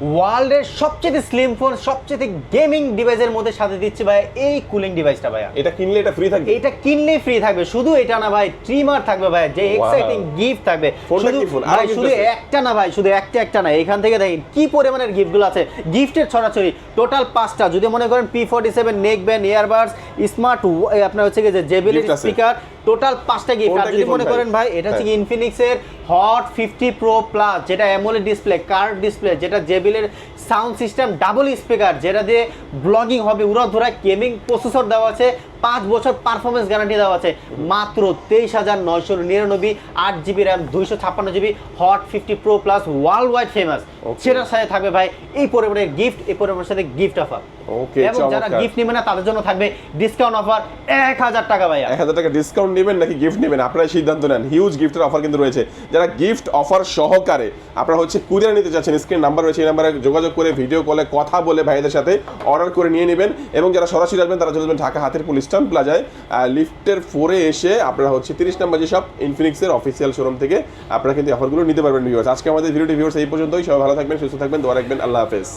ওয়ার্ল্ডের সবচেয়ে slim phone, সবচেয়ে গেমিং ডিভাইসের মধ্যে সাথে দিচ্ছি ভাই এই কুলিং ডিভাইসটা ভাইয়া। এটা কিনলে এটা ফ্রি থাকবে? এটা কিনলেই ফ্রি থাকবে। শুধু এটা না ভাই, ট্রিমার থাকবে ভাই, যে এক্সাইটিং গিফট থাকবে। শুধু একটা না ভাই, শুধু একটা না, এখান থেকে দেখেন কি পরিমাণের গিফটগুলো আছে। গিফটের ছড়াছড়ি টোটাল 5টা। যদি মনে করেন P47 neck band, earbuds, smart আপনার হচ্ছে কি যে জেবিএল স্পিকার, টোটাল 5টা গিফট। আর যদি মনে করেন ভাই এটা হচ্ছে ইনফিনিক্সের হট 50 প্রো প্লাস, যেটা অ্যামোলেড ডিসপ্লে, কার্ভ ডিসপ্লে, যেটা জেবিএলের সাউন্ড সিস্টেম, ডাবল স্পিকার, যেটা দিয়ে ব্লগিং হবে উড়াধুরা, গেমিং প্রসেসর দেওয়া আছে, 5 বছর পারফরমেন্স গ্যারান্টি দেওয়া আছে, মাত্র 23,999, 8GB RAM, 256GB, hot 50 pro plus, world wide famous. সেটার সাথে থাকবে ভাই এই পরিমাণের গিফট, এই পরিমাণের সাথে গিফট অফার। এবং যারা গিফট নেবেন না তাদের জন্য থাকবে ডিসকাউন্ট অফার 1000 টাকা ভাই। 1000 টাকা ডিসকাউন্ট নেবেন নাকি গিফট নেবেন আপনারা সিদ্ধান্ত নেন। হিউজ গিফটের অফার কিন্তু রয়েছে। যারা গিফট অফার সহকারে আপনারা হচ্ছে কুরিয়ার নিতে চাচ্ছেন, স্ক্রিন নাম্বার রয়েছে, এই নাম্বারে যোগাযোগ করে ভিডিও কলে কথা বলে ভাইদের সাথে অর্ডার করে নিয়ে নেবেন। এবং যারা সরাসরি আসবেন তারা চলে যাবেন ঢাকা হাতিরপুল ইস্টার্ন প্লাজায় লিফটের 4-এ এসে আপনারা হচ্ছে 30 নম্বর যে সব ইনফিনিক্সের অফিসিয়াল শোরুম থেকে আপনারা কিন্তু অফারগুলো নিতে পারবেন। ভিউয়ার্স, আজকে আমাদের ভিডিওটি ভিউয়ার্স এই পর্যন্তই। সবাই ভালো থাকবেন, সুস্থ থাকবেন, দোয়া রাখবেন। আল্লাহ হাফেজ।